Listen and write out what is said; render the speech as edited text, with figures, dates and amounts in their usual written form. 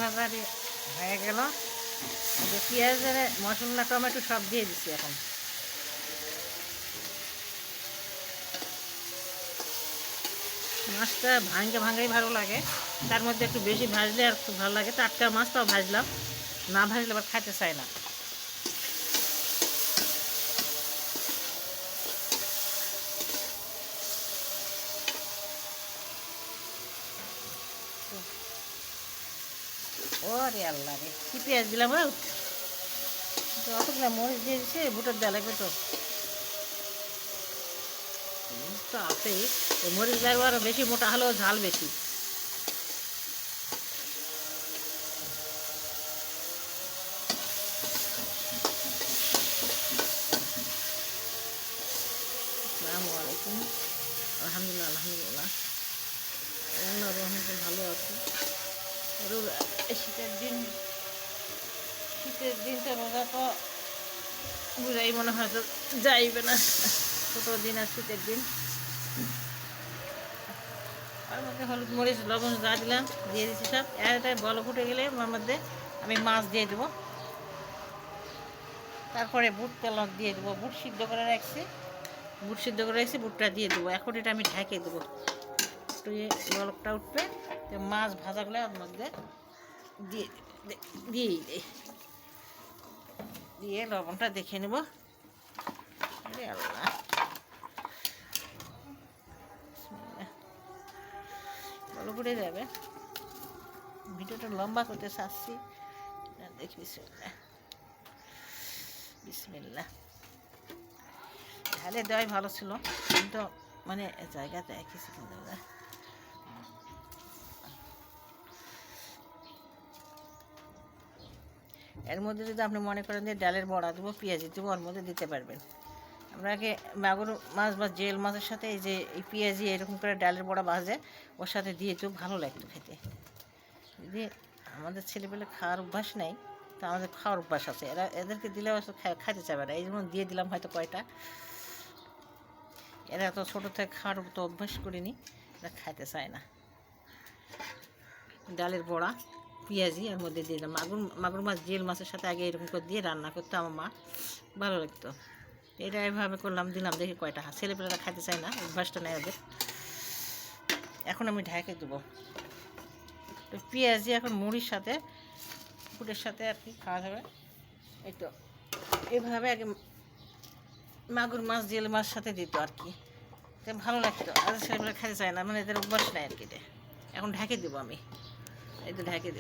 ভাজা হয়ে গেল। পেঁয়াজের মশলা টমেটো সব দিয়ে দিচ্ছি। এখন মাছটা ভাঙাই ভালো লাগে, তার মধ্যে একটু বেশি ভাজলে আর খুব ভালো লাগে। টাটকা মাছটাও ভাজলাম, না ভাজলে আবার খাইতে চায় না। ওরে আল্লাহ রে, কি পেঁয়াজ দিলাম অতগুলো মরিচ দিয়ে দিচ্ছে, বুটের দেওয়া লাগবে তো তো আছেই। মরিচ লাগবে আরও বেশি, মোটা হলেও ঝাল বেশি। আসসালামু আলাইকুম। আলহামদুলিল্লাহ আলহামদুলিল্লাহ ভালো আছি। শীতের দিনটা রোজা তো বুঝাই মনে হয় তো যাইবে না। ছোটো দিন আর শীতের দিন। তার মধ্যে হলুদ মরিচ লবণ যা দিলাম দিয়ে দিচ্ছি সব। এটাই বল ফুটে গেলে ওর মধ্যে আমি মাছ দিয়ে দেবো। তারপরে বুট তেল দিয়ে দেবো। বুট সিদ্ধ করে রাখছি, বুটটা দিয়ে দেবো। এখন এটা আমি ঢেকে দেবো, একটু বলকটা উঠবে, তো মাছ ভাজাগুলো ওর মধ্যে দিয়ে দিয়েই দিয়ে লবণটা দেখে নেব। আল্লাহ, ভালো করে যাবে। ভিডিওটা লম্বা করতে চাচ্ছি, দেখি। বিসমিল্লাহ। ঢালে দেওয়াই ভালো ছিল, কিন্তু মানে জায়গাতে একেছি। কিন্তু এর মধ্যে যদি আপনি মনে করেন যে ডালের বড়া দেবো, পেঁয়াজি দেবো, ওর মধ্যে দিতে পারবেন। আমরা আগে মাগুর মাছ বা জেল মাছের সাথে এই যে এই পেঁয়াজি এরকম করে ডালের বড়া ভাজে ওর সাথে দিয়ে তো ভালো লাগতো খেতে। যদি আমাদের ছেলেপেলে খাওয়ার অভ্যাস নেই, তো আমাদের খাওয়ার অভ্যাস আছে, এদেরকে দিলে খাইতে চাবে না। এই যেমন দিয়ে দিলাম হয়তো কয়টা, এরা তো ছোটো থেকে খাওয়ার তো অভ্যাস করিনি, এরা খাইতে চায় না। ডালের বড়া পেঁয়াজি এর মধ্যে দিয়ে দিলাম। মাগুর মাছ জেল মাছের সাথে আগে এরকম করে দিয়ে রান্না করতো আমার মা, ভালো লাগতো। এটা এভাবে করলাম, দিলাম, দেখি কয়টা। ছেলেপেলেরা খাইতে চায় না, অভ্যাসটা নেই ওদের। এখন আমি ঢেকে দেবো। তো পেঁয়াজি এখন মুড়ির সাথে ফুটের সাথে আর কি খাওয়া যাবে। এই তো এভাবে আগে মাগুর মাছ জেল মাছ সাথে দিত আর কি, ভালো লাগতো। আর ছেলেপেলে খাইতে চায় না, মানে এদের অভ্যাস নেই আর কি। এখন ঢেকে দেবো আমি, এই তো ঢেকে দেবো।